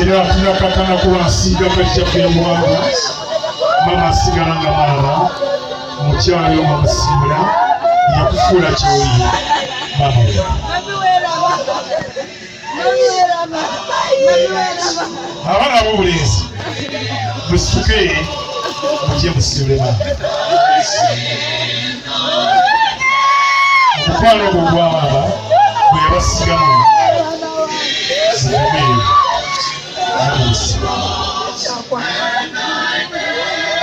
Era tunakakana kuwasiga kajjaffe muwanga mama asigala nga maama omukyala omusimula yakufuula kyoli mama we abaana b'obulenzi musituke mujje musiibule mama omukwano ogwo gwa mama bwe yabasigamu mugumeeyo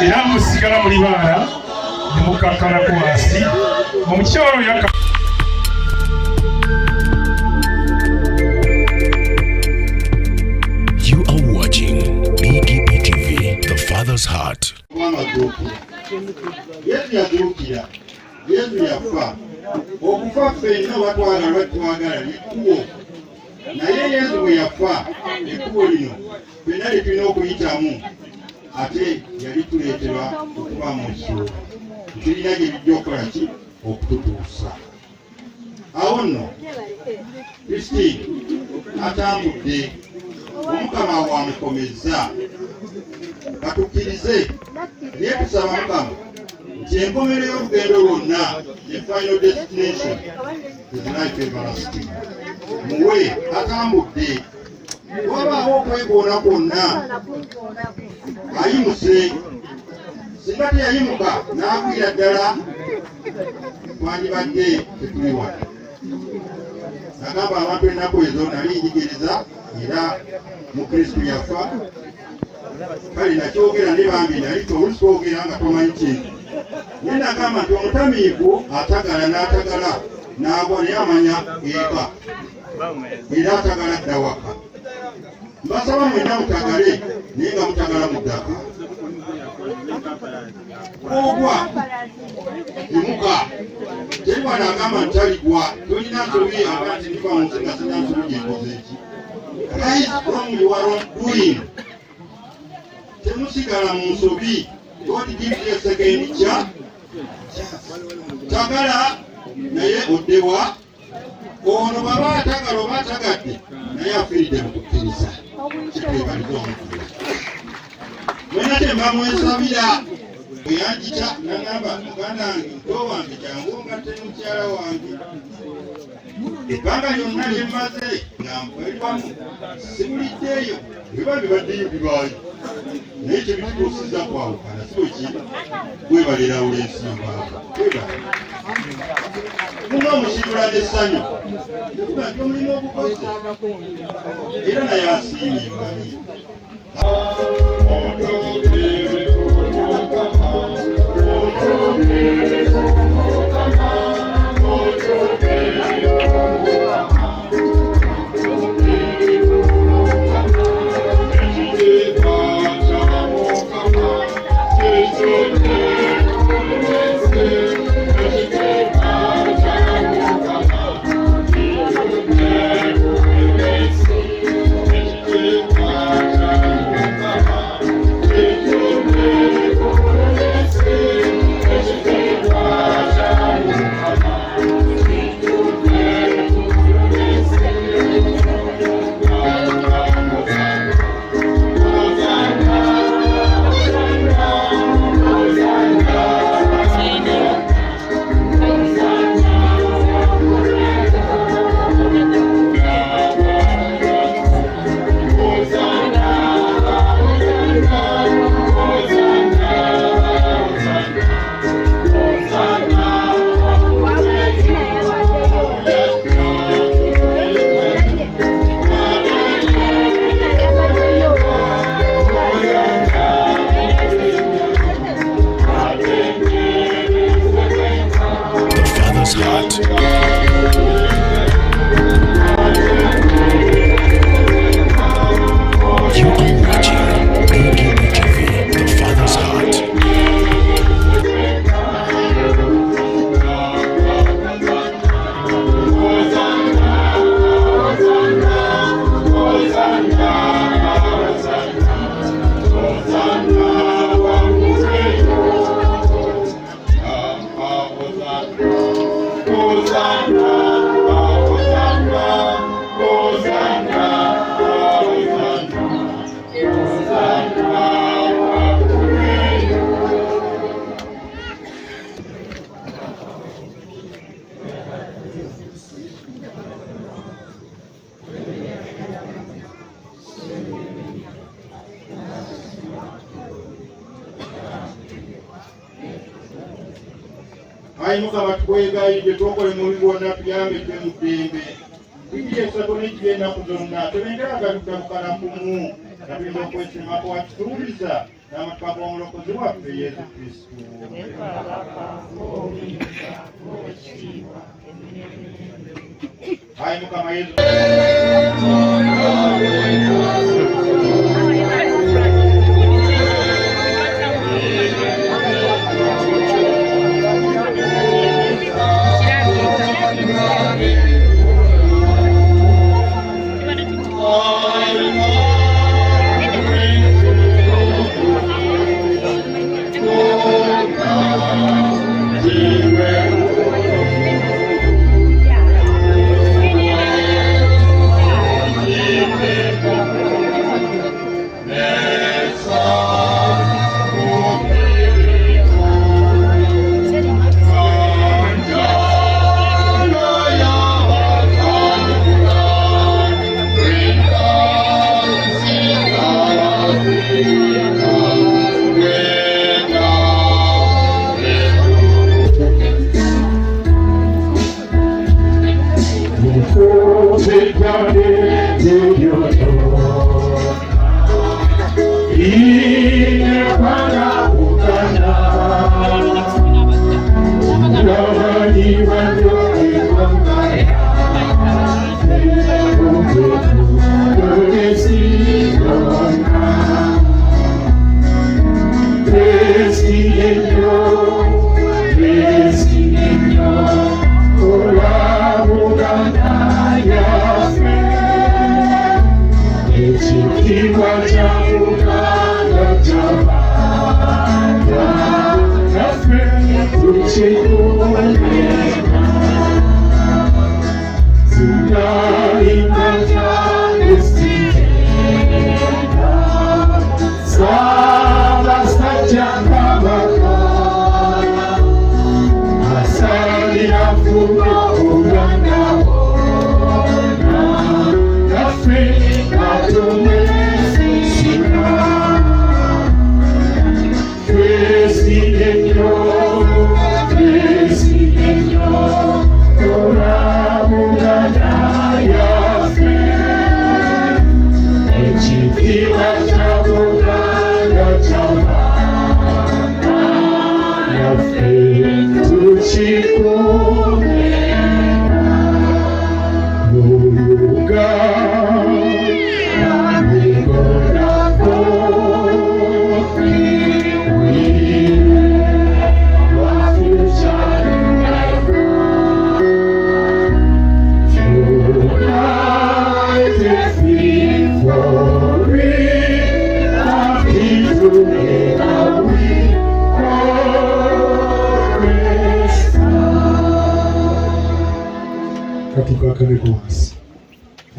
era musigala muli baana ne mukakkalako wansi omukyalo yaka. You are watching BGP TV, the Father's Heart. Yesu yazuukira, Yesu yafa. Okufa ffenna batwagala batwagala n'ekkubo. Naye Yesu bwe yafa ekkubo lino ffenna lye tulina okuyitamu ate yali tuleetera okuba mu ssuubi. Tulina gye bijja okukola ki? Okututuusa. Awo nno Kristiini atambudde Omukama wamukomezza. Katukkirize naye tusaba Mukama nti enkomerero y'olugendo lwonna, the final destination is life everlasting. Muwe atambudde wabaawo okwegoona kwonna ayimuse. Singa teyayimuka n'agwira ddala twandibadde tetuli wano. Nagamba abantu ennaku ezo nali njigiriza era mu Kristo yafa. Kale nakyogera ne bambi nali tolusi twogera nga tomanyi kintu. Naye nagamba nti omutamiivu atagala n'atagala n'agwa naye amanya eka era atagala dda waka. Mbasaba mwenna mutagale naye nga mutagala mu ddaka. Ogwa yimuka. Teri bwana agamba nti taligwa. Tolina nsobi aba nti ndiva mu nsi nga sina nsobi gyenkoze eki. Rise from your own doing. Temusigala mu nsobi. God gives you a second chance. Tagala naye oddewa. Ono baba atagala oba atagadde naye afiiridde mu kukkiriza. Kitwebaliza omukulu. Mwena temba mwesabira. Bwe yanjita n'agamba muganda wange nto wange jangu ongatte mukyala wange. Ebbanga lyonna lye mmaze nga mpwelwamu sibuliddeeyo biba bibaddeyo bibaayo. Naye kye bitutuusizza kwawukana si bwe kiri. Webalera olw'ensimba. Webala. Muna omusibula n'essanyu. Kuba nti omulimu ogukoze. Era naye asiimye mmanyi. ayi Mukama tukwegayidde twokole mubi gwonna tuyambe twe mu ddembe bibiri esatu n'ekibi ennaku zonna tebengera galuka mukalakumu nabinda okwesiimako wakituuliza n'amatuka g'omulokozi waffe Yesu Kristo. Ayi Mukama Yesu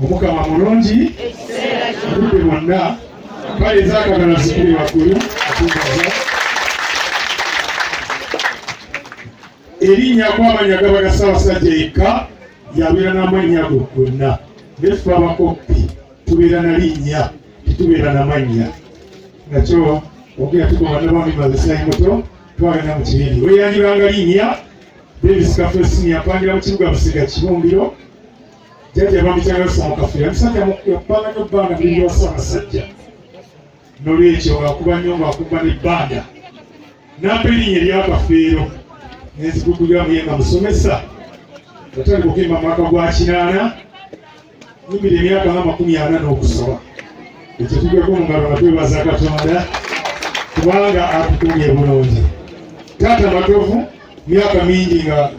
Omukama mulungi obudde bwonna kale zaakagala zikuli waggulu atungaza erinnya kw'amanya gaba ga Ssaabasajja yekka yabeera n'amannya go gonna netufa abakoppi tubeera na linnya tetubeera na mannya nakyo ogera tugoba nabami mazesayi muto twagenda mu kibindi weyanjibanga linnya Davis Kafe Senior apangira mu kibuga Busega Kibumbiro jajja bamutanga Osama Kafeera musajja mukubanga n'ebbanga biri Ssaabasajja n'olwekyo ng'akuba nnyo ng'akuba n'ebbanda n'ampa erinnya ery'Akafeero n'enziguguliramu ye nga musomesa atali kukimba mu mwaka gwa 8 nyimbira emyaka nga 40 n'okusaba ekyo tugweko mu ngalo nga twebaza Katonda kubanga atutumye bulungi. Taata Matovu myaka mingi nga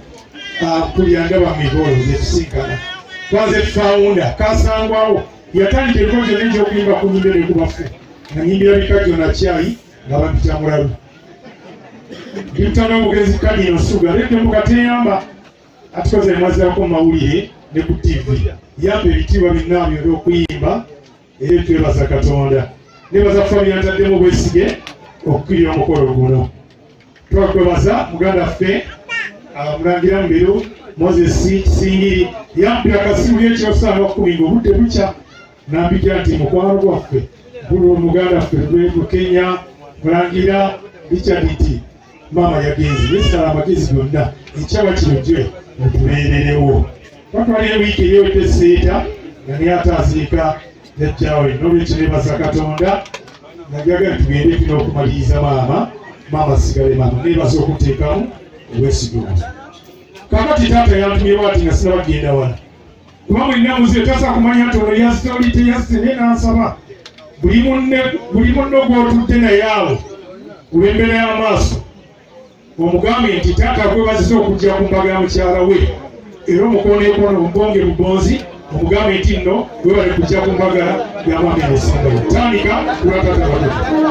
kulya ndaba migolo zetusinkana twanze founder kasangwawo yatandika ebikozo n'ekyokulimba ku nnyimba ekubafu nga nyimbira bikajjo na cyayi nga bampita mulalu mpita n'omugenzi Kadino Suga lete mukateyamba atukoze mwazirako mawulire ne ku TV yamba ebitiibwa binnaabyo olw'okuyimba era twebaza Katonda nebaza famire ntaddemu bwesige okukkirira omukolo guno. Twakwebaza muganda ffe Mulangira Mberu Moses Kisingiri yampira akasimu y'ekyosaana okukubinga obudde bukya n'ambikira nti mukwano gwaffe buli muganda ffe Lwego Kenya Mulangira Richard nti maama yagenze nesala amagezi gonna ekyaba kino gye mutubeererewo batwalira wiiki eyewedde seeta nga naye ate aziika jajjaawe n'olwekyo neebaza Katonda najagala tugende tulina okumaliriza maama sigale maama neebaza okuteekamu obwesigo kakati taata yantumye bwati nga sinabagenda wala kuba mulina muze tasa kumanya nti ono yazitoli teyazite naye nansaba buli munno gw'otudde naye awo olw'embeera y'amaaso omugambe nti taata gwebazise okujja ku mbaga ya mukyala we era omukoneekono obubonge bubonzi omugambe nti nno webali kujja ku mbaga ya mwami enesingayo tandika lwatata bato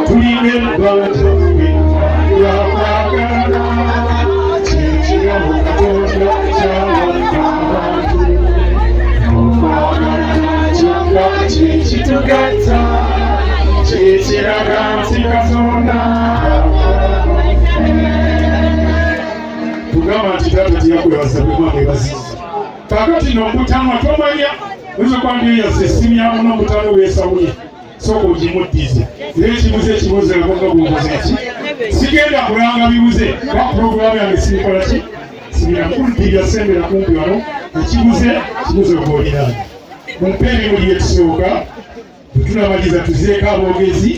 tulinde ebbala gyaffe yakwagala kyekigambo Katonda ky'abantu kyokka kyekitugatta kyekiraga nti Katonda tugamba nti taata teyakwebaza bwe mwana ebaziza kakati n'omutama tomanya oyinza okuba ndyeyazza essimu yamu n'omutama weesawuye sooka ogimuddize era ekibuze ekibuze agonga bw'obuze eki sigenda kulanga bibuze kuba puroguramu yange sinikola ki sibira nkuddira sembera kumpi wano ekibuze kibuze ogwoliranga mumpe emirimu lyetusooka bwetunamaliza tuzireeko aboogezi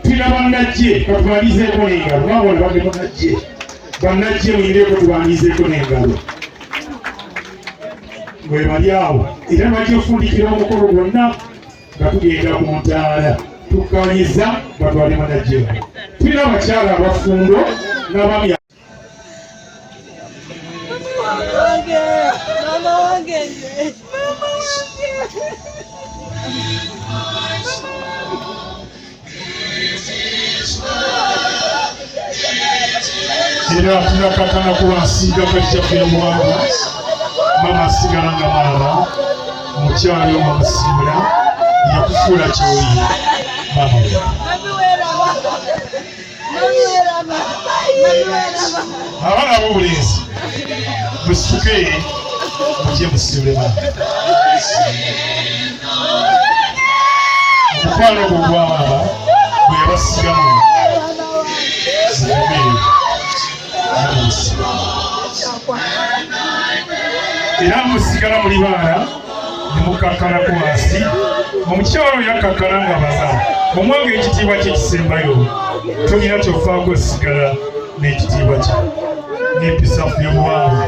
tulina bannajje katubalizeeko n'engalo mwabona bage bannajje muyindeeko tubanizeeko n'engalo bwe bali awo era bajja okufundikira omukolo gwonna nga tugenda ku ntaala tukanyiza batwale bannajje tulina abakyala abafundo n'abaami era tunakakana kubansiiga kajjaffe omuwanvu mama asigala nga maama omukyala omusiibula yakufuula kyoli maama we abaana ab'obulenzi musituke mujje musiibule maama omukwano ogwo gwa maama bwe yabasigamu mugumeeyo era musigala muli baana nemukakkalako wansi omukyalo yakkakala nga baza omwange ekitiibwa kye kisembayo tolina kyofaako sigala n'ekitiibwa kye n'empisafu y'obuwangwa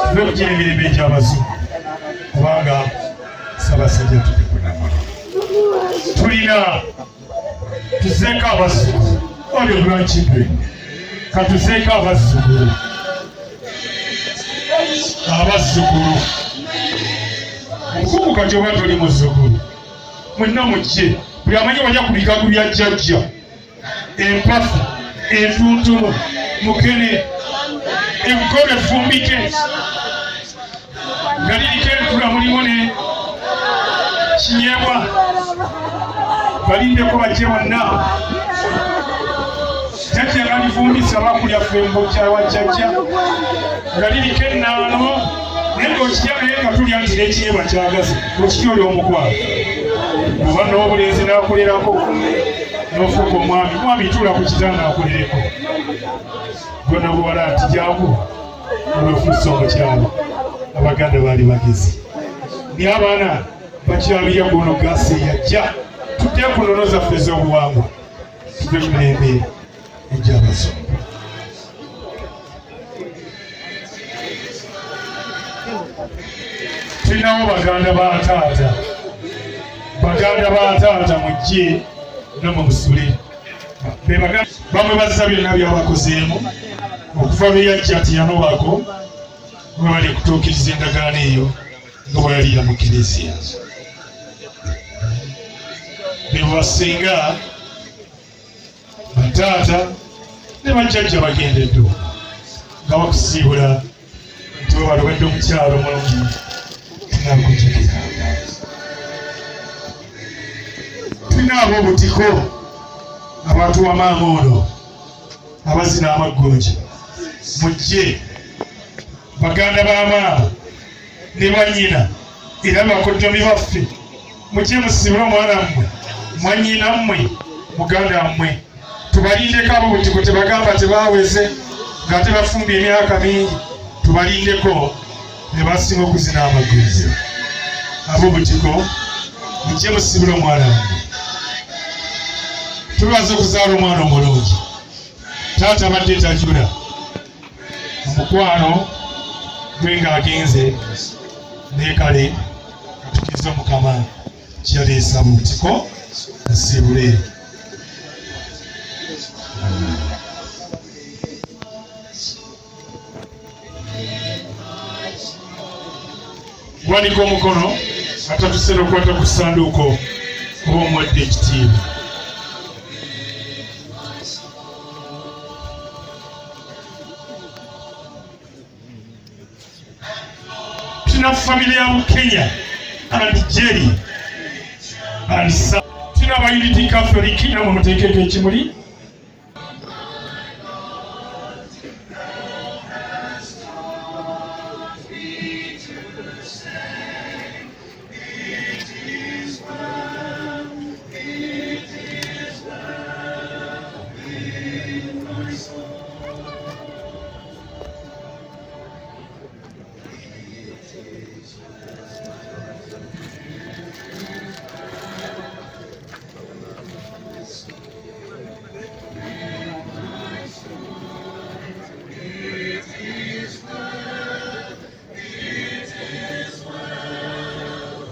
tuve kugira emirembe egy'abazungu kubanga Ssaabasajja tutekunamala tulina tuzeeko abazzukulu olyo grandchildren katuzeeko abazzukulu omukungu kati oba toli muzzukulu mwenna mujje buli amanyi wajja ku bigagu bya jjajja empafu entuntunu mukene ebigobe efumbike nga liriko entula mulimu ne kinyebwa balindeko bajje bonna jjajja nga lifumbisa bakulya fembo kyawa jjajja nga liriko ennaano naye ng'okirya naye nga tulya nti n'ekinyebwa kyagazi okitya oli omukwano oba n'obulenzi n'akolerako n'ofuuka omwami tuula ku kitanda akolereko gonna buwala nti jangu olwefuusa omukyalo abaganda baali bagezi naye abaana bakyalira guno gasi yajja tudde ku nnono zaffe ez'obuwangwa tuve ku mirembe egy'abazungu tulinawo baganda ba taata mujje nomwe musule bamwe bazza byonna byabakozeemu okuva beyajja tiyanobako bwe bali kutuukiriza endagaano eyo nga bwe yali yamukkiriza bebasinga bataata ne bajjajja bagendedde nga bakusiibula nti we balobedde omukyalo mulungi tunakujjukira tulina ab'obutiko abantu wamaama ono abazina amaggonja mujje baganda b'amaama ne bannyina era bakoddomi baffe mujje musibule omwana mmwe mwannyina mmwe muganda mmwe tubalindeko ab'obutiko tebagamba tebaweze nga tebafumbye emyaka mingi tubalindeko ne basinga okuzina amagezi ab'obutiko mujje musibule omwana wange tulwaza okuzaala omwana omulungi taata abadde tajula omukwano gwe ng'agenze nekale atukiriza mukama kyaleesa mu butiko musibule wanika omukono atatusera okukwata ku ssanduuko oba omuwadde ekitiibwa tuna family ya Kenya and Jerry and tuna ba Unity Catholic na mutekeke ekimuli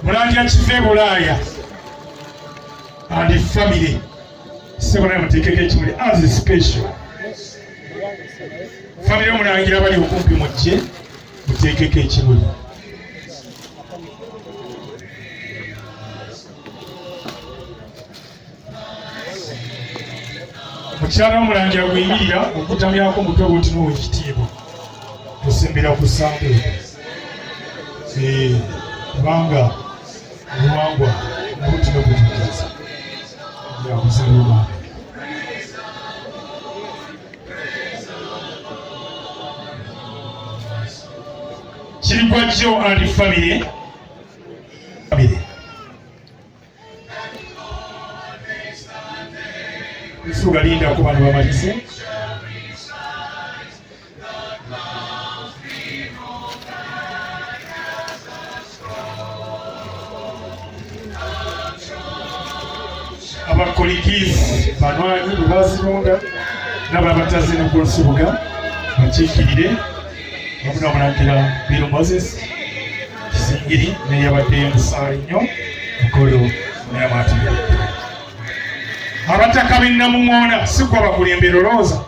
Mulangira kive Bulaaya and family sebona mutekeke ekimuli as special family omulangira bali okumpi mujje mutekeke ekimuli mukyala omulangira gweyimirira okutamyako mutwe bwoti n'owekitiibwa tusembera ku sande kubanga obuwangwa nabo tunabutujaza yakuzaluma kirigwa jjo and family nsuga lindako bano bamalize abakolikizi banwanyi bebazirunda n'ababatazi n'ogw'olusubuga bakiikirire wabula omulangira Bill Moses Kisingiri neyabadde musaala nnyo mukolo nayamaatumire abataka b'Namuŋŋoona si gwe abakulembera olowooza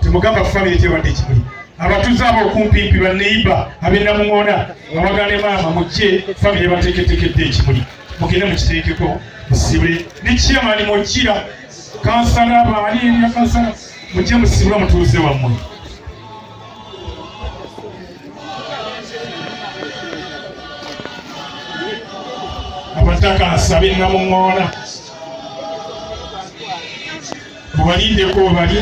temugamba family tebadde kimuli abatuuze abo okumpimpi banneiba ab'Namuŋŋoona abagane maama mujje family bateeketeekedde ekimuli mugende mukiteekeko musibule ne chairman mukira kansala abaali erya kansala mujje musibule mutuuze wammwe abataka asabe Namuŋŋoona mubalindeko bali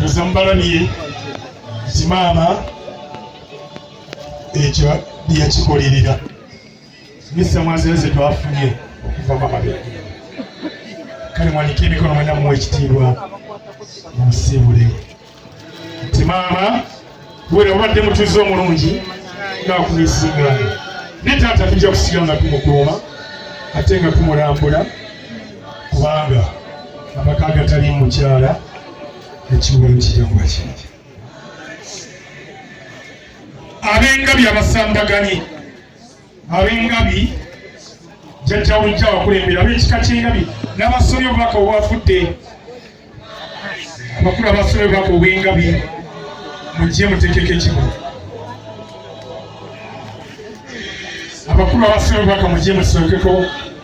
muzambalaniye nti maama ekyo yakikolerera misa mwazeze twafunye okuva mamabe kale mwanike emikono mwena muwa ekitiibwa musibule nti maama wera obadde mutuuze omulungi ngaakunisingana ne taata tujja kusiga nga tumukuuma ate nga tumulambula kubanga amaka agatali mukyala ekiwolo kijja kuba kingi ab'engabi abasambaganye ab'engabi jjajjawujja wakulembera ab'ekika ky'engabi n'abasomye obubaka obwafudde abakulu abasomye obubaka obw'engabi mujje mutekeko ekimuli abakulu abasomye obubaka mujje musookeko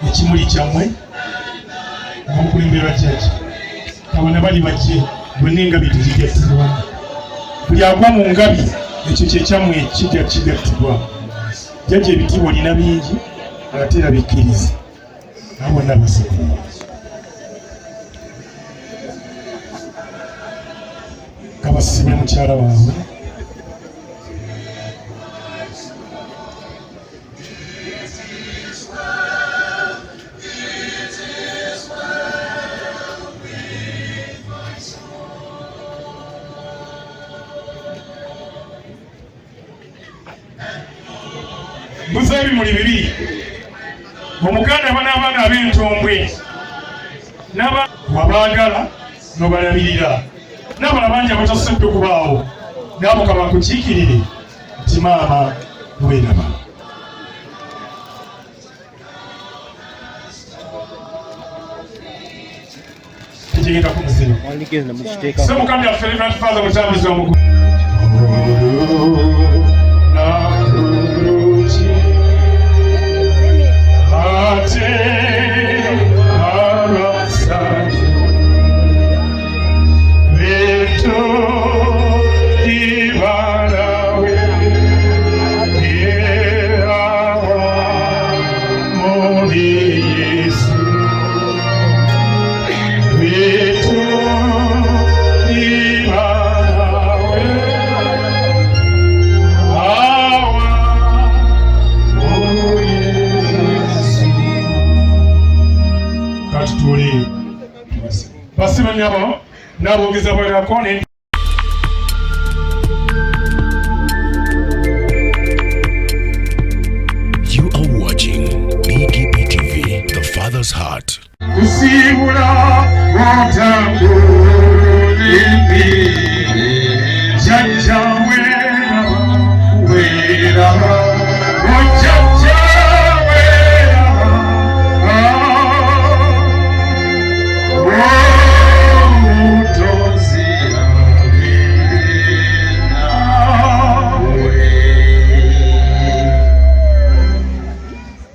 ekimuli kyammwe abamukulembera jjajja abana bali bajje bonna engabi tuzigattibwa buli agwa mu ngabi ekyo kyekyammwe kijja kigattibwa jjajja ebitiibwa olina bingi ate era bikkiriza abo bonna basukulu kabasibe mukyala waabwe ebimuli bibiri omuganda banaabana ab'entombwe wabaagala n'obalabirira n'abala bangi abatasobodde okubaawo naabo kabakukiikirire nti maama weeraba. Tegenda kumuziro semukambya affe Reverend Father Mutambuzi omukulu n'abogeza bwerako ne You are watching BGP TV, The Father's Heart. kusibula watambulindi jajja weeraba ojajja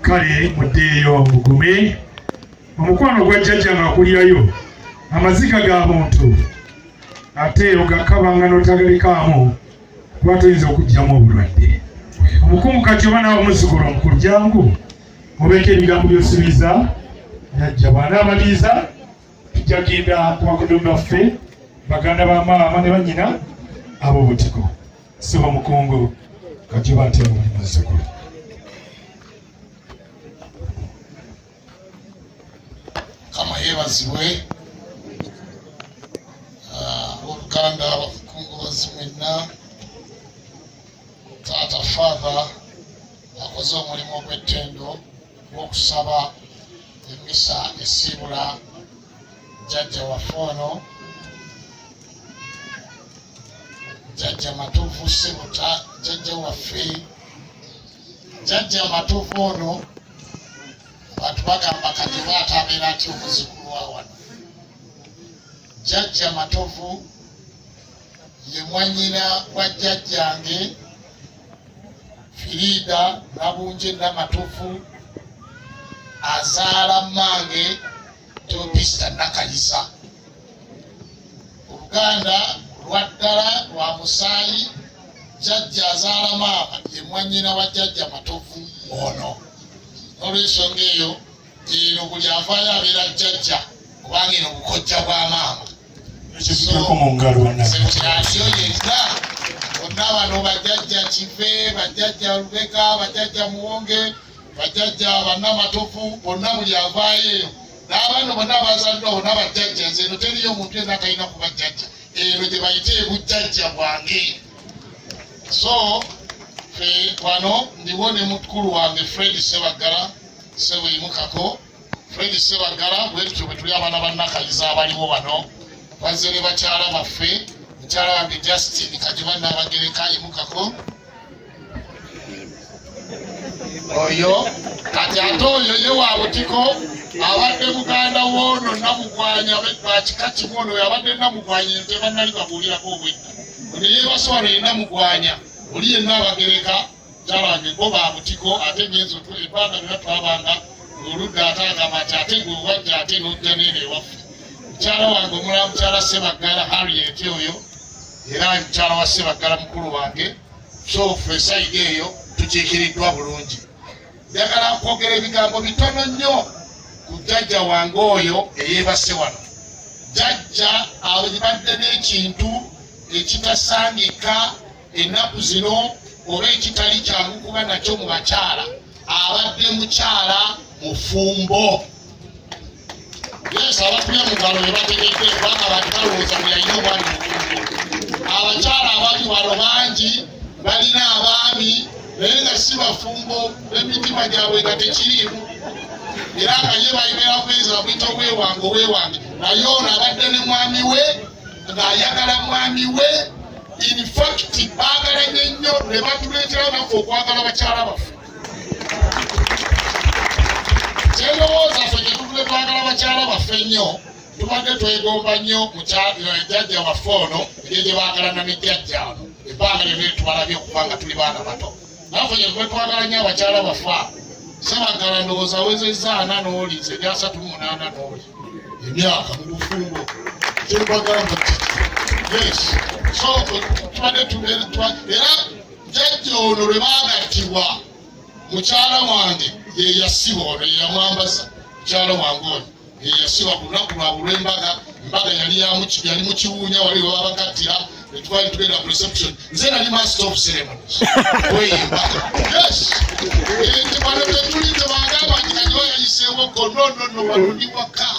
kale muddeeyo mugume omukwano gwa jjajja ng'akulirayo amaziga ga muntu ate ogakabanga n'otagalekaamu kuba toyinza okugyamu obulwadde. Omukungu kati oba naawe omuzigula omukulu jangu obeeko ebigambo by'osuubiza jjajja bw'anaamaliriza tujja genda ku bakudumbi baffe baganda ba maama ne bannyina ab'obutiko. Siba mukungu kati oba nte muli muzzukulu. Kama yebazibwe oluganda abakungu bazimwenna taata Father akoze omulimu ogw'ettendo gw'okusaba emmisa esiibula jjajja waffe ono jjajja Matuufu Sebuta jjajja waffe jjajja Matuufu ono abantu bagamba kati baatabeera atya omuzukulu wa wano. Jjajja Matovu ye mwannyina wa jjajjange Firida Nabunje Namatovu azaala mmange Teopista Nakayisa. Oluganda lwa ddala lwa musaayi jjajja azaala maama ye mwannyina wa jjajja Matovu ono. Olw'ensonga eyo eno buli avaayo abeera jjajja kubanga eno bukojja bwa maama. Kyaliyo yenna bonna bano bajjajja Kive, bajjajja Lubega, bajjajja Muwonge, bajjajja Bannamatovu, bonna buli avaayo eyo n'abaana bonna abazaaliddwa bonna bajjajja. Nze eno teriyo omuntu yenna atalina kuba jjajja. Eno gye bayita ebujjajja bwange. So wano ndiwo ne mukulu wange Fred Sebagala Sebuyimukako. Fred Sebagala bwe tutyo bwe tuli abaana ba Nakayiza abaliwo wano bazze ne bakyala baffe mukyala wange Justin Kajiba n'Abagereka Imukako oyo kati ate oyo ye wa Butiko abadde muganda w'ono Namugwanya bakika kimu ono yabadde Namugwanya ente bannali babuulirako obwedda ono yeebase wano ye Namugwanya oli yenna Abagereka mukyala wange bo ba Butiko ate nyenzo ebbanga lyonna twabanga oludda ate agamba ati ate gwe wajja ate n'ojja n'eno ewaffe. Mukyala wange omulala mukyala Sebagala Harriet oyo era mukyala wa Sebagala mukulu wange. So ffe sayidi eyo tukiikiriddwa bulungi. Njagala kwogera ebigambo bitono nnyo ku jjajja wange oyo eyeebase wano. Jjajja abadde n'ekintu ekitasangika ennaku zino oba ekitali kyangu kuba nakyo mu bakyala. Abadde mukyala mufumbo. Yes, abakuya mu ngalo ne bategedde kubanga abantu balowooza buli alina obwami mufumbo. Abakyala abali wano bangi balina abaami naye nga si bafumbo n'emitima gyabwe nga tekiriimu era nga ye bayimera kweza bwita weewange naye ono abadde ne mwami we ng'ayagala mwami we in fact baagalanye nnyo ne batuleetera naffe okwagala bakyala baffe kyendowooza ffe gye tuvule twagala bakyala baffe nnyo tubadde twegomba nnyo jjajja waffe ono ye gye baagalana ne jjajja ono ebbanga lyonna tubalabye okuba nga tuli baana bato naffe gye tuve twagala nnyo abakyala baffe Sabagala ndowooza awezezza 4 n'oli nze gya 38 n'oli emyaka mu bufumbo kyebagamba yes so tubadde era jjajja ono lwe baagattibwa mukyala wange ye yasibwa ono ye yamwambaza mukyala wange oyo ye yasibwa ku lunaku lwabwe lw'embaga yali mu kiwuunya wali we babagattira twali tugenda ku reception nze nali master of ceremonies weyimba yes bano tetuli tebagamba nti yayiseewo kononono wanoni waka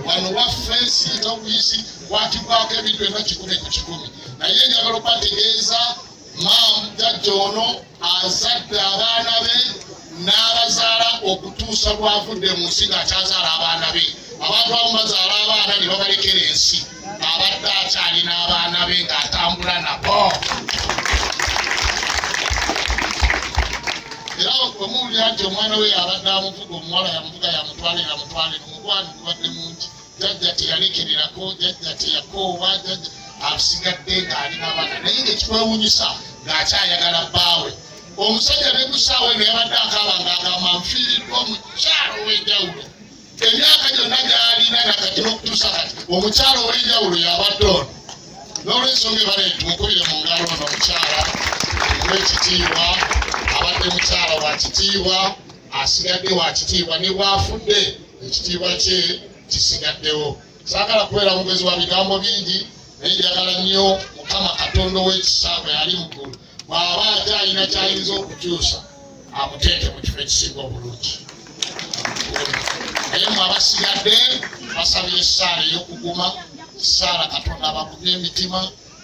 wano waffe singa buyisi watibwako ebintu byonna 100 naye njagala okubategeeza maamu jjajja ono azadde abaana be n'abazaala okutuusa lwavudde mu nsi ng'akyazaala abaana be abantu abamu bazaala abaana ne babalekera ensi abadde akyali n'abaana be ng'atambula nabo era omuwulira nti omwana we abadde amuvuga omuwala yamutwale nomugwani gubadde mungi jjajja teyalekererako jjajja teyakoowa jjajja asigadde ng'ali n'abaana naye ngaekikwewunyisa ng'akyayagala bbaawe omusajja ne gusaawe ne yabadde akaaba ng'agamba nfiiriddwa omukyalo ow'enjawulo emyaka gyonna gy'alina nakati n'okutuusa kati omukyalo ow'enjawulo yabadde ono n'olwensonga ebale tumukubire mu ngalo ono omukyala w'ekitiibwa abadde mukyala wa kitiibwa asigadde wa kitiibwa ne bw'afudde ekitiibwa kye kisigaddewo saagala kubeera mugezi wa bigambo bingi naye njagala nnyo Mukama Katonda ow'ekisa bwe yali mu ggulu bw'aba ate alina ky'ayinza okukyusa amuteeke mu kifo ekisinga obulungi naye mwe abasigadde basabye essaala ey'okuguma essaala Katonda abagumye emitima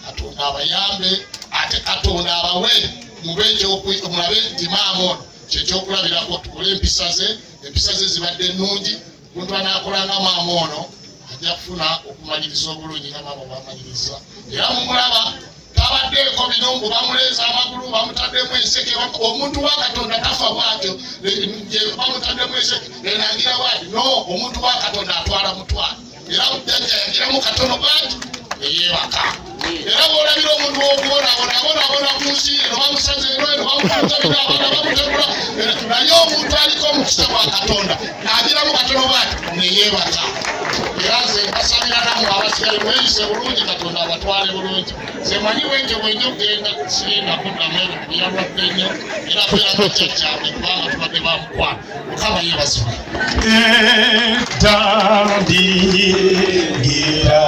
Katonda abayambe ate Katonda abawe mulabe nti maama ono kyekyokulabirako tukole empisa ze zibadde ennungi omuntu anaakolanga maama ono ajja kufuna okumaliriza obulungi nga maama bw'amaliriza era mumulaba tabaddeeko binongo bamuleeza amagulu bamutaddemu enseke omuntu wa Katonda tafa bwatyo bamutaddemu enseke enangira bwati no omuntu wa Katonda atwala mutwala era jjajja yagiramu katono bwati eyeebaka era bw'olabira omuntu w'okubonaabona ku nsi eno bamusaze eno bamutabira abaana bamutegula naye omuntu aliko omukisa gwa Katonda agiramu katono bwati neyeebaka era nze mbasabira nammwe abasigaye mweyise bulungi Katonda abatwale bulungi semanyi wenje bwenja okugenda sirinda kuddamu ebyo byalwadde nnyo era beerako jjajjange kubanga tubadde bamukwana Mukama yeebazibwe etandingira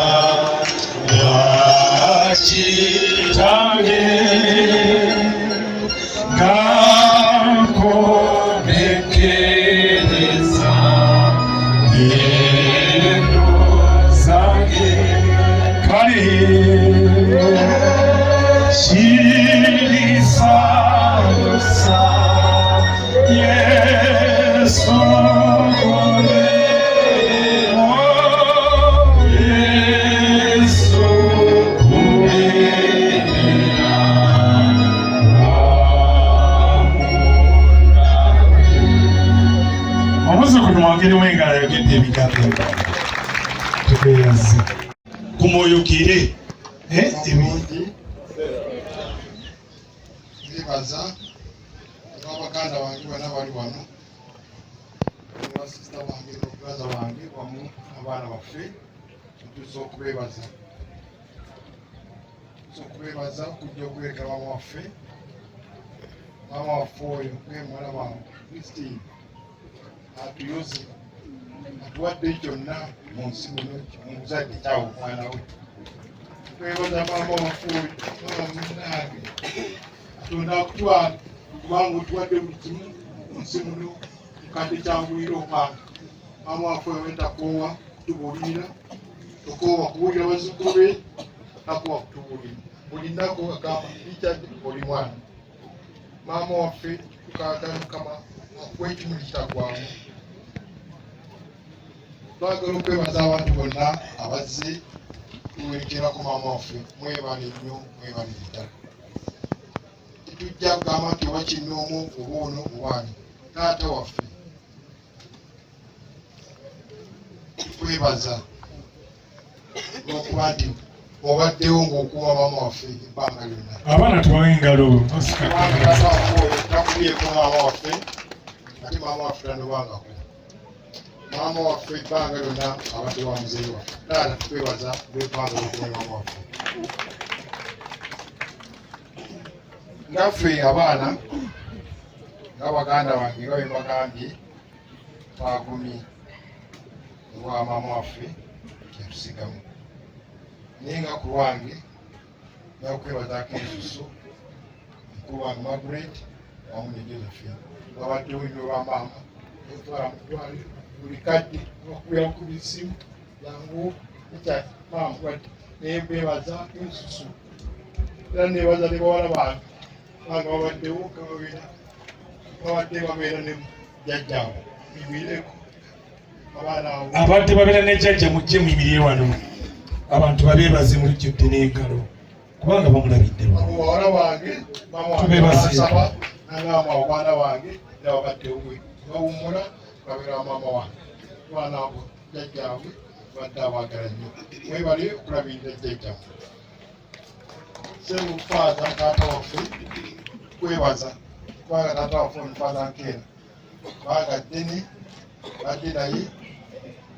yakitange gakomekereza ngendo zange kale kirisayosa Yesu Mwangere wengala yogedde ebigambo tubeeraze kumwoyokere ndibaza abaganda bange bonna bali wano basista bange n'obraza wange wamu abaana baffe tutuza okubeebaza okujja okuwerekera maama waffe oyo muwala wange Christine atuyoze atuwadde kyonna mu nsi muno muzadde kyawo omwana we tukwebaza maama waffe oyo munange Katonda akutwala kubanga otuwadde buli kimu mu nsi muno mukadde kyangulira omwana maama waffe oyo wentakoowa kutubuulirira tokoowa kubuulira bazzukulu be takoowa kutubuulira buli nnaku agamba Richard oli mwana maama waffe tukaagala Mukama w'ekimuli kitagwamu. Twagala okwebaza abantu bonna abazze kuwerekerako maama waffe. Mwebale nnyo, mwebale ddala. Tetujja kugamba nti oba kinnoomu oba ono obaani. Taata waffe tukwebaza olw'okuba nti obaddewo ng'okuuma maama waffe ebbanga lyonna. Abaana tubawe engalo. Takubyeko maama waffe ate maama waffe tanobangako. Maama waffe ebbanga lyonna abadde wa muzeeyi waffe. Taata tukwebaza olw'ebbanga ly'okuuma maama waffe. Ngaffe abaana nga baganda bange nga bwe mbagambye twagumye olwa maama waffe kyetusigamu. Naye nga ku lwange nakwebazaako ensusu mukulu wange Margaret wamu ne Josephine babaddewo nnyo lwa maama otwala mu ddwaliro buli kadde bakubira ku bisimu yangu ekya maama bwadde naye mbebazaako ensusu era nebaza ne bawala bange banga babaddewo nga babadde babeera ne jjajjaabwe bimireko abaana abo Abadde babeera ne jjajja mujje muyimirire wano. Abantu babeebaze mulijjudde n'engalo kubanga bamulabidde wano. bawala bange bamwasaba nangamba abaana bange era babaddewo bawummula babeera maama wange abaana abo jjajjaabwe badde abaagala nnyo. Mwebale okulabirira jjajjaabwe. Ssemufaaza taata waffe kwebaza kubanga taata waffe omufaaza nkeera kubanga ddene badde naye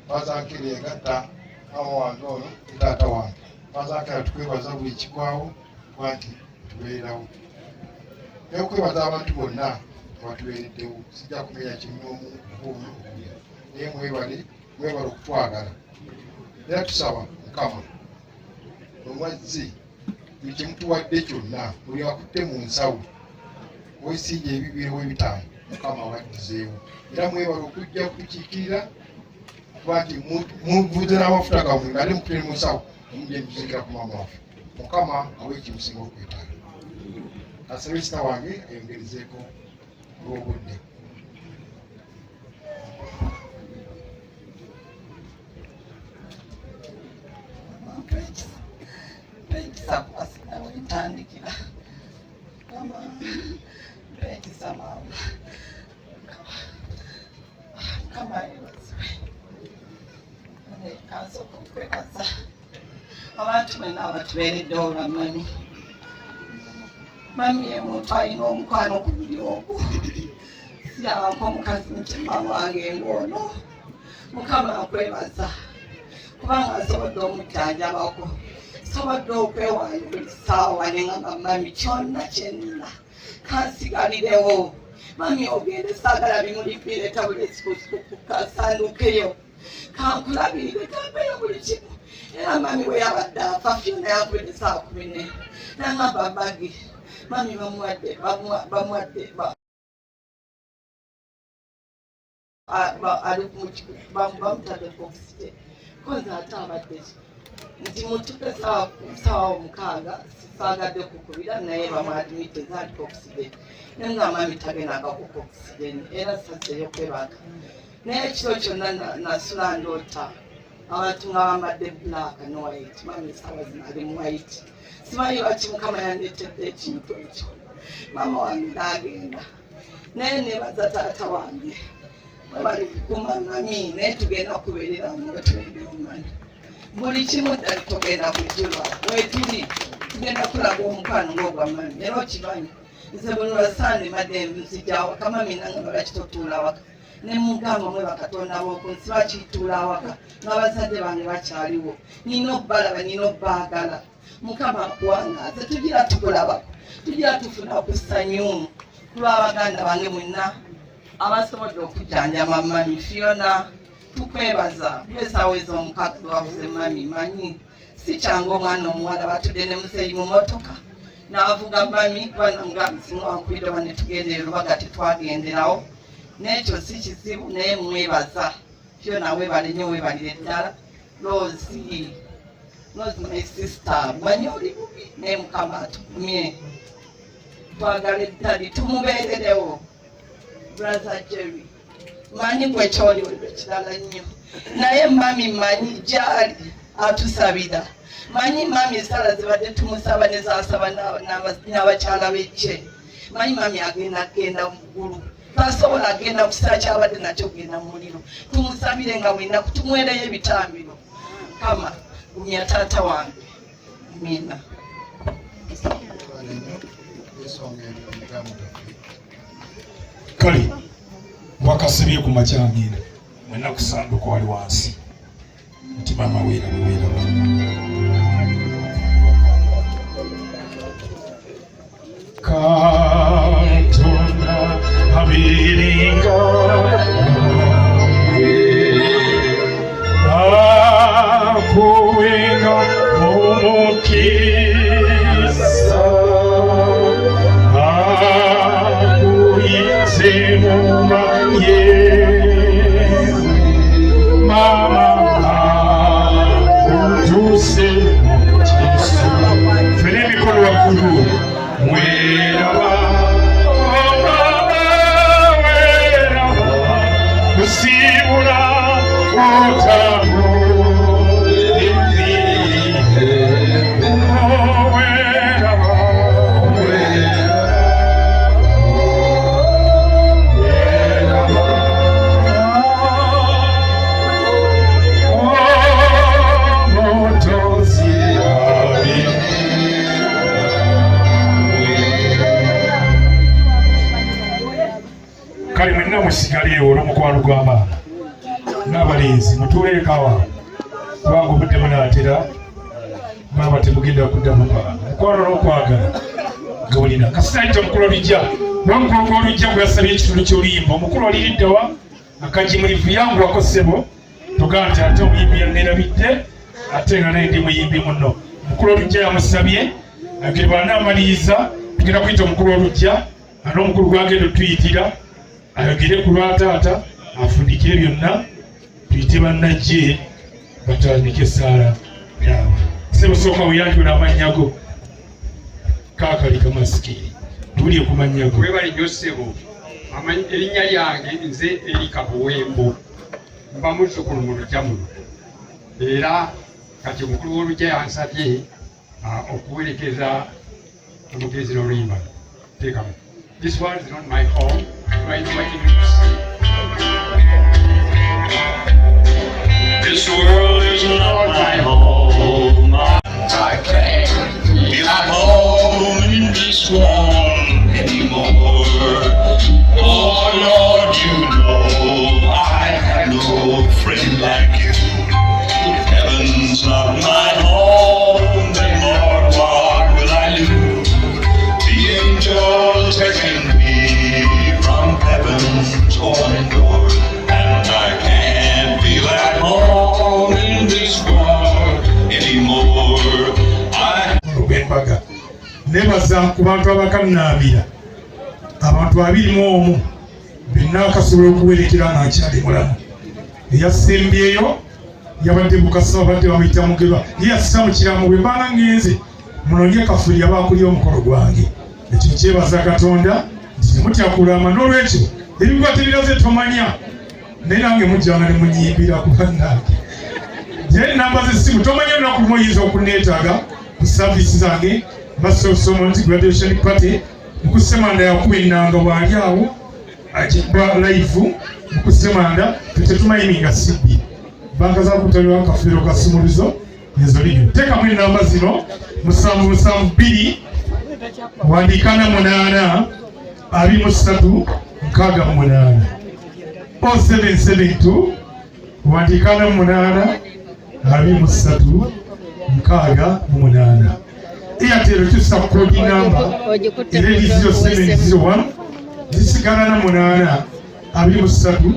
faaza nkeera yegatta maama wange ono ne taata wange. Faaza nkeera tukwebaza buli kigwawo kuba nti tubeerawo. Naye okwebaza abantu bonna abatubeereddewo sijja kumenya kinnoomu obuumu okulya naye mwebale okutwagala. Era tusaba Mukama omwazzi buli kyemutuwadde kyonna buli akutte mu nsawo weesiige ebibiri w'ebitaano Mukama waddizeewo. Era mwebale okujja kukiikirira kuba nti muvuze n'amafuta gammwe nga ate mututere mu nsawo omujja ntuzikira ku maama waffe. Mukama awe ekimusinga okwetaaga. Asabe sita wange ayongerizeeko olw'obudde. Wentandikira kama kasooka okwebaza abantu bonna abatubeereddewo bamani. Mami ye muntu alina omukwano ku buli ogu. Sirabako omukazi nti maama wange ng'ono. Mukama akwebaza kubanga asobodde omujjanjabako. Sobodde okwewaayo buli ssaawa ne ngamba mami kyonna kye nnina kansigalirewo. Mami ogende saagala bimuli bireeta buli ku kasanduukeyo kankulabirire kampeyo buli kimu. Era mami bwe yabadde afa Fiona yakubidde 4:00 nangamba bagi mami bamuwadde bamutadde oxygen koze ate abadde nti mutupe ssaawa 6 saagadde kukubira naye bamuadmite zaali oxygen naye nga mami tagendanga ku oxygen era sasseeyo kwebaga. Naye ekiro kyonna nasula ndoota abantu nga bambadde black ne white. Mami essaawa zino ali mu white. Simanyi lwaki Mukama yandeetedde ekintu ekyo. Maama wange n'agenda naye nebaza taata wange mwebali kukuma mami naye tugenda kubeereramu nga tubeereomani buli kimu ddali tugenda kujjulwa wetuli tugenda kulaga omukwano ng'ogwa mami. Era okimanyi nze buli lwasande madde nzija awaka mami nangamba lwaki totuula awaka ne mugamba mwe bakatonda b'okunsi bakituula awaka n'abazadde bange bakyaliwo. Nina obbalaba nina obbaagala. Mukama akuwangaze tugira tukulabako tugira tufuna ku ssanyu kulw'abaganda bange mwenna abasobodde okujjanjaba mami. Fiona tukwebaza esaawa ez'omukaaga lwavuze mami. Manyi si kyangu omwana omuwala batudde ne muzeeyi mu motoka n'avuga mami banamugambisimuwankubidde wane tugendere Lubaga tetwagenderawo. N'ekyo si kizibu naye mwebaza. Fiona weebale nnyo weebalire ddala. Rosie my sister manyi oli bubi naye Mukama atugumye. twagala ettali tumubeererewo. Brother Jerry, manyi gwe kyoli ekirala nnyo, naye mami manyi gyali atusabira. Manyi mami esala zibadde tumusaba ne zaasaba n'abakyala b'ejje. Manyi mami agenda mu ggulu, tasobola agenda ku kisaa kyabadde nakyo genda mu muliro. Tumusabire nga mwenna kutumwereyo ebitambiro. Kama gumya taata wange. Amina. Kale wakasibye ku makyangina mwenna kusanduka wali wansi nti mama weera. Katonda abiringa akuwenga omukisa akuyise mumaye mama utuse mukisu fene emikono waggulu weraba kusibula otamu kale mwenna musigaleewo olw'omukwano gw'abaana n'abalenzi mutuweekawa kubanga obudde bunaatera maama temugenda kudda mukwano mukwano n'okwagala nga bulina kasitaayita omukulu olujja wankuluka olujja gwe yasabye ekitundu ky'oluyimba omukulu oliriddewa akajimulivu yanguwako ssebo togaa nti ate omuyimbi yanneerabidde ate nga naye ndi muyimbi muno omukulu olujja yamusabye agere bw'anaamaliriza tugenda kuyita omukulu olujja n'omukulu gwagenda otuyitira ayogere ku lwataata afundikire byonna tuyite bannajje batandike essaala yaabwe. Sebusooka weyanjula amanyago kaakali kamasikiri tuli ku manyago. Webale nnyo ssebo, erinnya lyange nze Erika Buwembo, mba muzzukulu mu luggya muno era kati omukulu w'oluggya yansabye okuwerekeza omugezi n'oluyimba. Teekamu. This world is not my home. I invite you to see. This world is not my home. I can't be at home in this one anymore. Oh Lord, you know I have no friend like you. If heaven's not my home, then Lord, what will I do? The angels taking me from heaven's open door, and I can't feel at home in this world anymore. Olw'embaga nebaza ku bantu abakannambira abantu 21 benna akasobola okuwerekera ng'akyali mulamu. Eyasembyeyo yabadde Bukasa babadde bamuyita Mugeba yeyassa mu kiramu bwe mbanga ngenze munoonye kafuli abakulya omukolo gwange. Ekyo kyebaza Katonda nti temutya kulama n'olwekyo ebikwata ebiraze tomanya naye nange mujjanga ne munyimbira ku bannange. Naye namba z'essimu tomanya olunaku lumu oyinza okuneetaaga ku saavisi zange Master Somonzi Graduation Party mu Kusemanda yakuba ennanga bw'ali awo agibba live mu Kusemanda tetumayiminga sibbi banka za kutaliwa akafeero ka sumuluzo ezo liyo. Teekamu ennamba zino 772 wandikana 8 23 68 0772 wandikana 8 23 68. Airtel tusa kodi namba eri 0701 zisigala na 8 23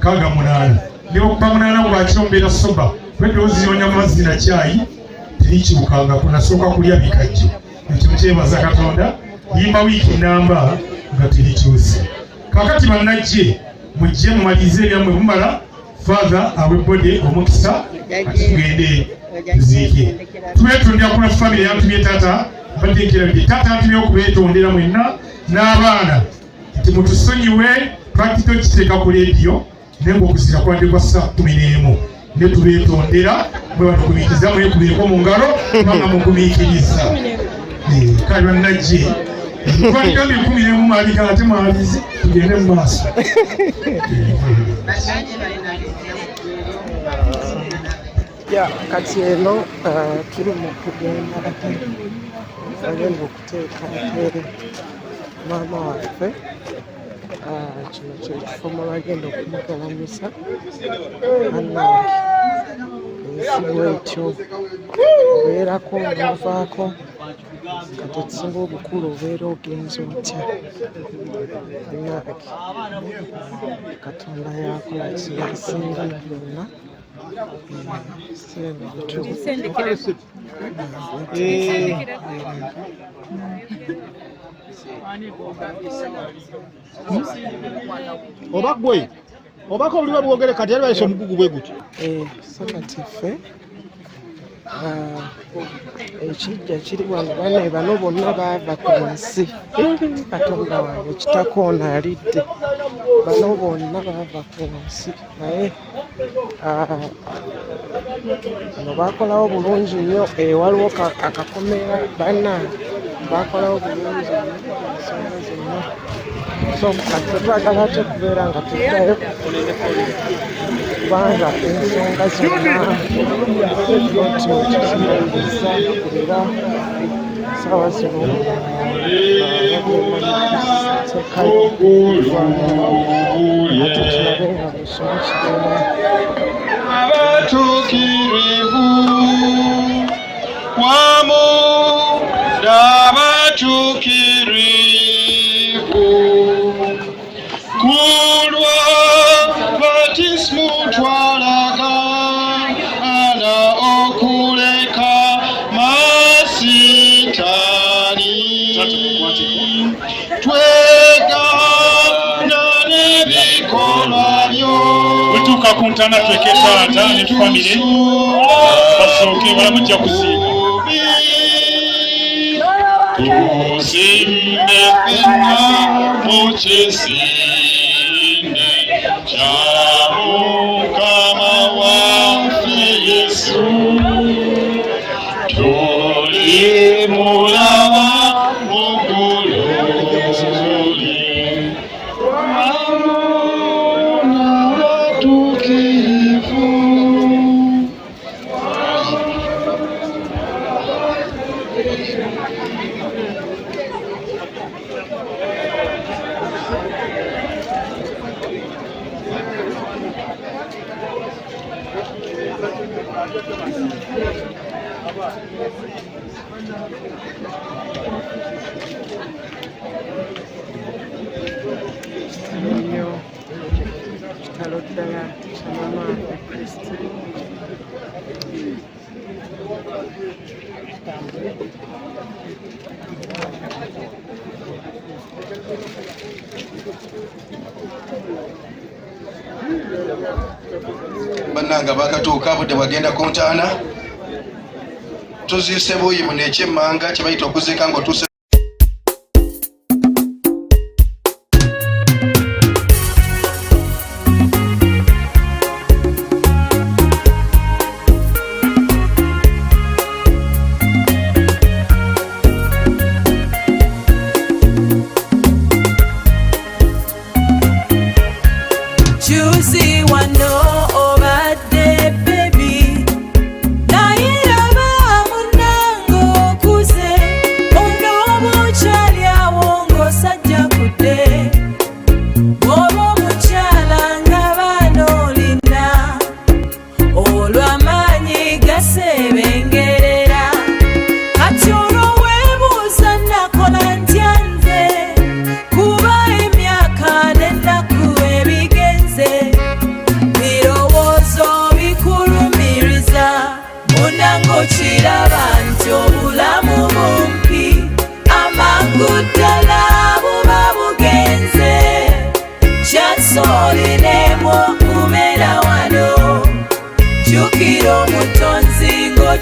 68. Leo kwa 8 bw'akyombeera soba kwedoozi yonya mazzi na chai terikiwukanga kunasooka kulya bikajjo. Ekyo kyebaza Katonda. Yimba wiiki namba nga terikyuse. Kakati bannajje mujje mumalirize ebyammwe mumala Father awebode omukisa ati tugende tuziike. Twetondera kuna family yantumye taata badikira nti tatantumye okubeetondera mwenna n'abaana nti mutusonyiwe twakito kiteeka ku leediyo naye ng'okusika kwandi kwa saa 11 ne tubeetondera bwe batugumiikiriza mwekubeeko mu ngalo kubanga mugumiikiriza kale bannajje twaligambe 11 maaliko ate maalizi tugende mu maaso. Kati eno turi mu kugenda agenda okuteeka ere maama waffe kino kyekifo mwe bagenda okumugalamisa annange ensi bwetyo obeerako n'ovaako kati ekisinga obukulu obeera ogenza otya annange Katonda yakola kisinga byonna oba gwe obako obuliwe bwogere kati yali bayise omugugu bwe gutyo so kati ffe ekijja kiri wano bane bano bonna baava ku nsi Katonda wange ekitakoona alidde bano bonna baava ku nsi naye bano bakolawo bulungi nnyo waliwo akakomera bana bakolawo bulungi nnyo ensonga zonna so kati twagala ate kubeera nga tuddayo kubanga ensonga zonna kizimanyiriza era sawa zino ate tulabe nga busomo kigenda abatukirivu wamu n'abatukirivu kulwa batismu twalaga ana okuleka masitani twegana n'ebikolwa byo wetuuka ku ntana tweka esaata ne tufamire basooke balamujja kusiiga tuzimbe ffenna mu kisinde kya Mukama waffe Yesu tulimulaba mu ggulu lye wamu n'abatuukirivu. nnyo kitalo ddala kya maama waffe Kristo bannanga bakatuuka budde bagenda ku ntaana tuziise buuyi muno ekyemmanga kye bayita okuziika ng'otuuse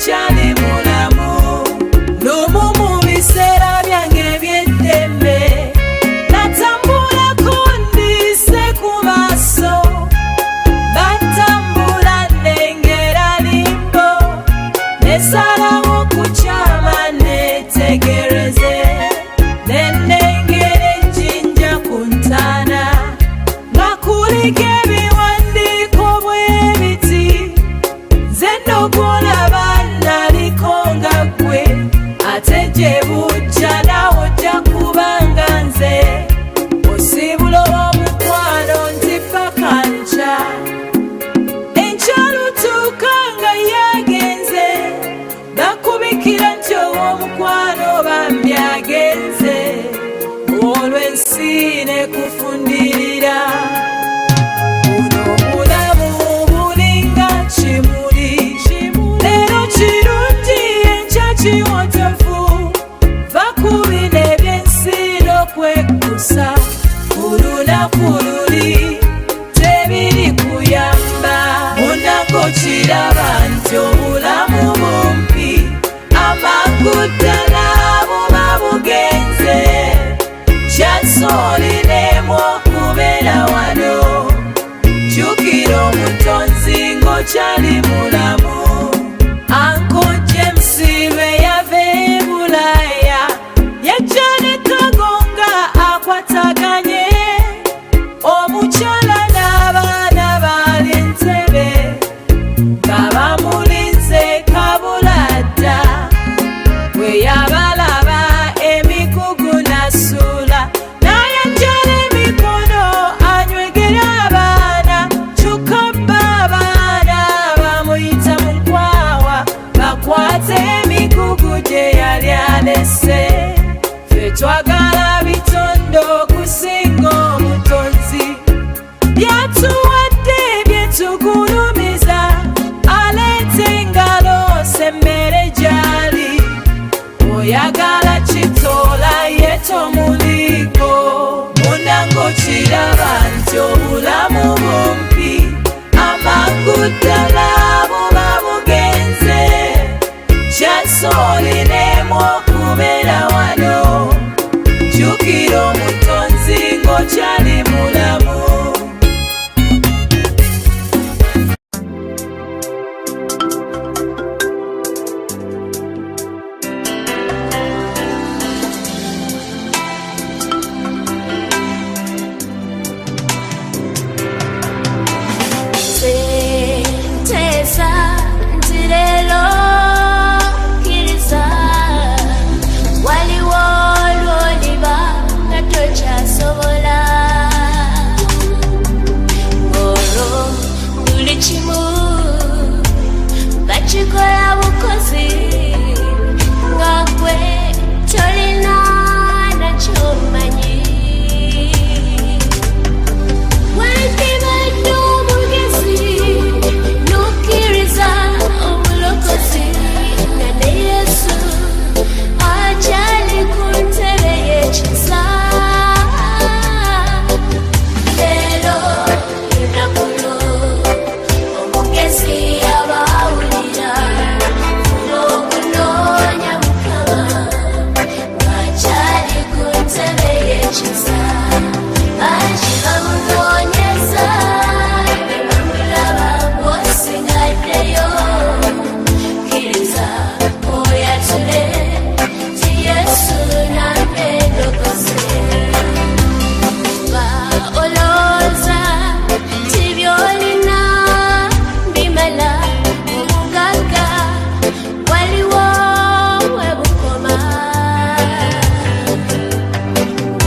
Chale mulamu, no mumu gwolaba naliko nga gwe ate gye bujja nawe ojja kubanga nze osibula omukwano nti paka nkya enkyolutuuka nga yagenze bakubikira nti ow'omukwano bambi agenze olw'ensi ne kufundirira buno obulamu bulinga kimuli leero kirungi enkya kiwotofu va ku bino eby'ensi n'okwekusa olunaku luli tebiri kuyamba munako kiraba nti obulamu bumpi amakuddala buba bugenze kyansolinemu okubeera wano jjukira omutonzi ng'okyali mulamu Uncle James lwe yava e Bulaaya yajja ne Kagonga akwataganye omukyala n'abaana baali Entebbe nga bamulinze Kabuladda bwe yabalaba emikugu nasuula n'ayanjala emikono anywegera abaana kyokka bba abaana bamuyita mu nkwawa bakwate emikugu gye yali alese ffe twagala bitondo okusinga omutonzi byatuwadde byetugulumiza aleeta engalo semmere gyali oyagala kitoola ye tomuliiko munango kiraba nti obulamu bumpi amakuddala buba bugenze kyansolinemu okubeera wano jjukira omutonzi ng'okyali mulamu Sentesa ntirelo kiriza waliwo lwoliba nga tokyasobola olwo buli kimu bakikola bukozi nga gwe tolina nakyomanyi wandibadde omugezi n'okkiriza obulokozi nga ne Yesu akyali ku ntebe y'ekisa leero lunaku lwo omugezi abaawulira n'okunoonya Mukama ng'akyali ku ntebe y'ekisa bangi bamunoonyeza ne bamulaba ng'osigaddeyo kkiriza oyatule ti Yesu nambe ndokoze ba olowooza ti by'olina bimala omugagga waliwo we bukoma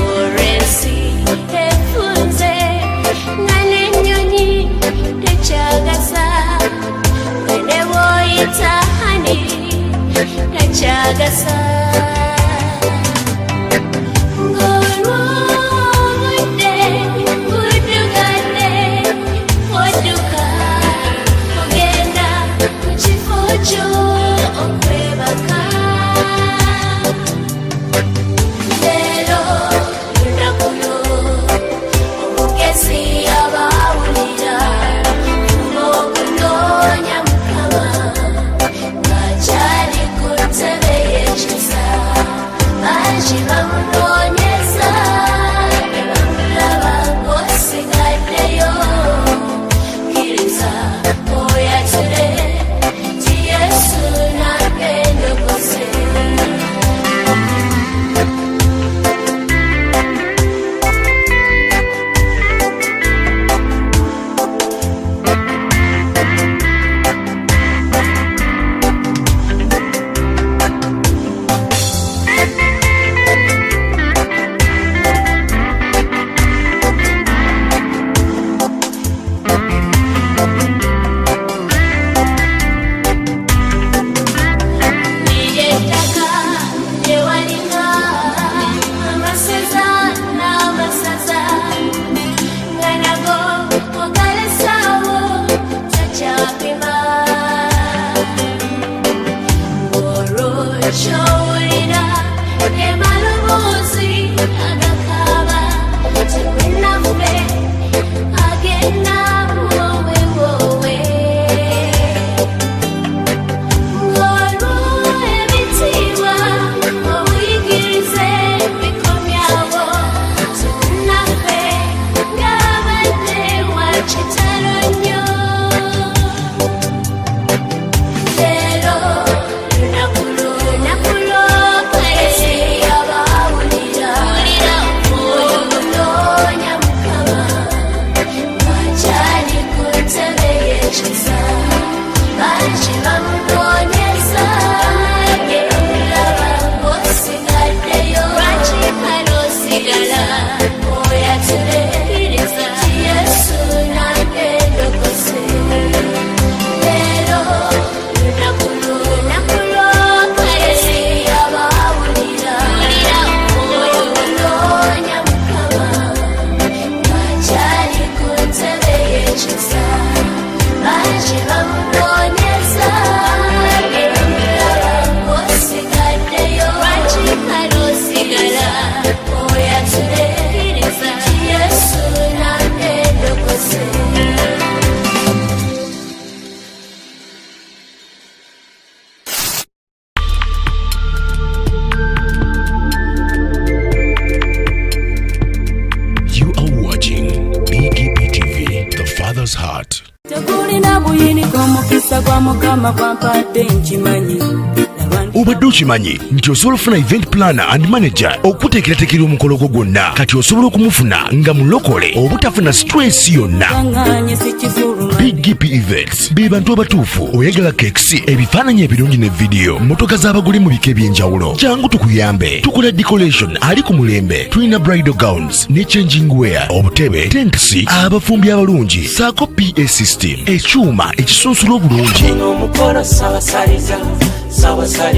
olw'ensi efunze nga n'ennyonyi tekyagasa nga ne bw'oyita hani tekyagasa ng'olwobudde buddugadde odduka ogenda ku kifo kyo okwebaka leero lunaku lwo omugezi abaawulira n'okunoonya Mukama ng'akyali ku ntebe y'ekisa yerekeza baje bamuboneza gerulaba ngosigaddeyo lwaki kalosigala oya tuleekiriza yesu nange ndokose leero lunaku lwokwezi abawulira oyo onoonya mukama akyali ku ntebe y'ekisa baje bamuboneza gerulaba ngosigaddeyo lwaki kalosigala oya tuleekiriza yesu nange ndokose You are watching BGP TV, The Father's Heart. tekulina buyiniko omukisa gwa mukama gwampadde nkimanyi Obadde okimanyi nti osobola okufuna event planner and manager okuteekerateekera omukolo gwo gwonna kati osobola okumufuna nga mulokole obutafuna stress yonna. kaŋŋaanye si kifulu BGP Events be bantu abatuufu oyagala kekisi ebifaananyi ebirungi ne vidiyo mmotoka z'abagole mu bika eby'enjawulo jangu tukuyambe tukola decoration ali ku mulembe tulina bridal gowns ne changing wear obutebe tents abafumbi abalungi saako PA system ekyuma ekisunsula obulungi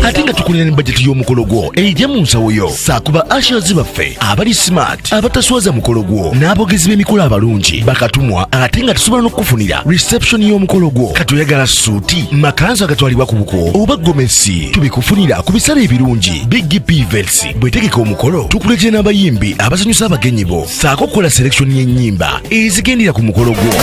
ate nga tukulira ne bajeti y'omukolo gwo ejja mu nsawo yo saakuba ashers baffe abali smart abataswaza mukolo gwo n'abogezi b'emikolo abalungi bakatumwa ate nga tusobola n'okufunira reception y'omukolo gwo kati oyagala suuti makanzu agatwalibwa ku buko oba gomesi tubikufunira ku bisale ebirungi BGP Events bwetegeka omukolo tukuletera n'abayimbi abasanyusa abagenyi bo saako okukola selection y'ennyimba ezigendera ku mukolo gwo.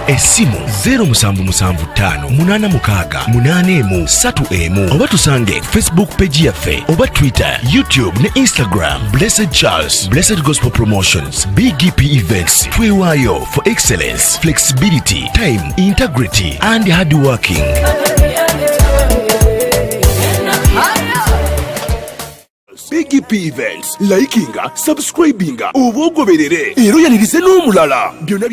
Essimu 0775868131 oba tusange Facebook page yaffe oba Twitter, YouTube ne Instagram. Blessed Charles, Blessed Gospel Promotions, BGP Events. Twewaayo for excellence, flexibility, time, integrity and hard working. BGP Events, likinga, subscribinga, oba ogoberere era oyanirize n'omulala byonna.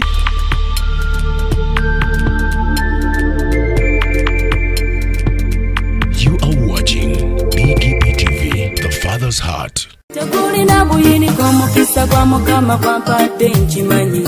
You are watching BGP TV, The Father's Heart. tekulina buyiniko omukisa gwa mukama gwampadde nkimanyi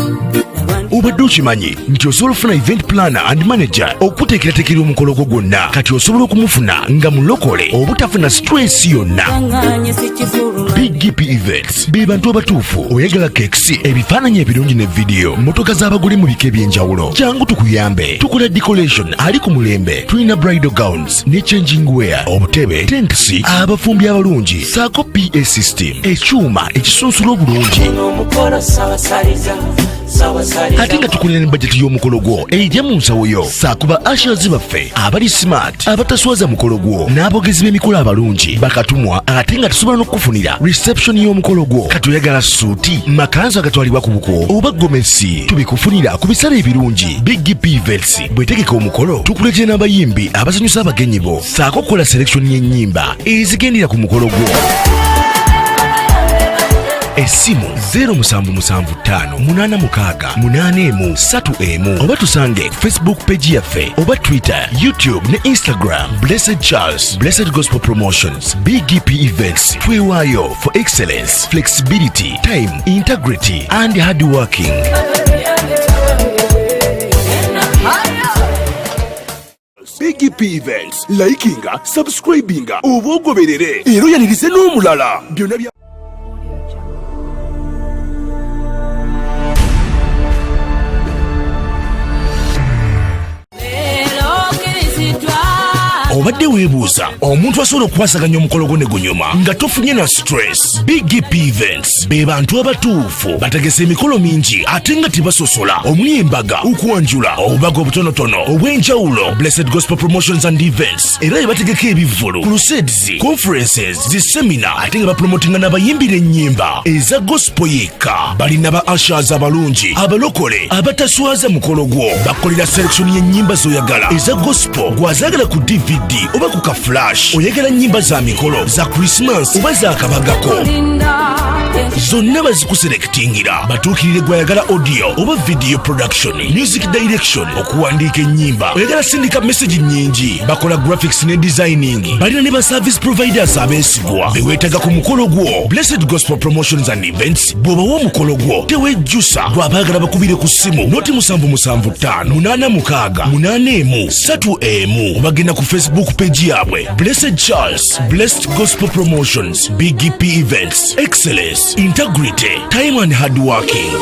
Obadde okimanyi nti osobola okufuna event planner and manager okuteekerateekera omukolo gwo gwonna kati osobola okumufuna nga mulokole obutafuna stress yonna. kaŋŋaanye si kifulu BGP Events be bantu abatuufu oyagala kekisi ebifaananyi ebirungi ne vidiyo mmotoka z'abagole mu bika eby'enjawulo jangu tukuyambe tukola decoration ali ku mulembe tulina bridal gowns ne changing wear obutebe tents abafumbi abalungi saako PA system ekyuma ekisunsula obulungi ate nga tukulira ne bajeti y'omukolo gwo ejja mu nsawo yo saakuba ashers baffe abali smart abataswaza mukolo gwo n'abogezi b'emikolo abalungi bakatumwa ate nga tusobola n'okufunira reception y'omukolo gwo kati oyagala suuti makanzu agatwalibwa ku buko oba gomesi tubikufunira ku bisale ebirungi BGP Events bwetegeka omukolo tukuletera n'abayimbi abasanyusa abagenyi bo saako okukola selection y'ennyimba ezigendera ku mukolo gwo. Essimu 0775868131 oba tusange Facebook page yaffe oba Twitter, YouTube ne Instagram. Blessed Charles, Blessed Gospel Promotions, BGP Events. Twewaayo for excellence, flexibility, time, integrity and hard working. BGP Events, likinga, subscribinga, oba ogoberere era oyanirize n'omulala byonna bya Obadde weebuuza omuntu asobola okukwasaganya omukolo gwo ne gunyuma nga tofunye na stress. BGP Events be bantu abatuufu bategesa emikolo mingi ate nga tebasosola omuli embaga, okwanjula, obubaga obutonotono obw'enjawulo. Blessed Gospel Promotions and Events era ebategeka ebivvulu, crusades, conferences, zisemina ate nga bapromotinga n'abayimbira ennyimba eza gospel yekka. Balina ba ushers abalungi abalokole abataswaza mukolo gwo bakolera selection y'ennyimba z'oyagala eza gospel gw'azaagala ku DVD CD oba ku ka flash. Oyagala nnyimba za mikolo za Christmas oba za kabagako, zonna bazikuselektingira. Batuukirire gwayagala audio oba video production, music direction, okuwandiika ennyimba. Oyagala sindika message nnyingi, bakola graphics ne designing. Balina ne ba service providers abeesigwa beweetaga ku mukolo gwo. Blessed Gospel Promotions and Events bw'obawa omukolo gwo tewejjusa. Bw'abaagala bakubire ku ssimu noti 775-881-3 bagenda ku Facebook page yaabwe Blessed Charles, Blessed Gospel Promotions, BGP Events, Excellence, Integrity, Time and Hard Working.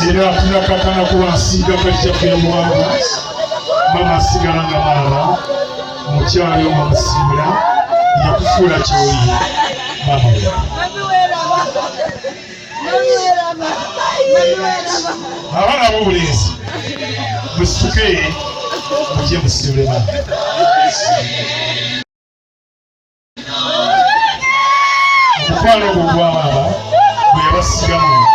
Era tunakakana kuwasiga kajja mwangu mama sigala nga mama mukyalo mamusimula yakufuula kyoyi mama abaana b'obulenzi musituke mujje musibule mama omukwano ogwo gwa mama bwe yabasigamu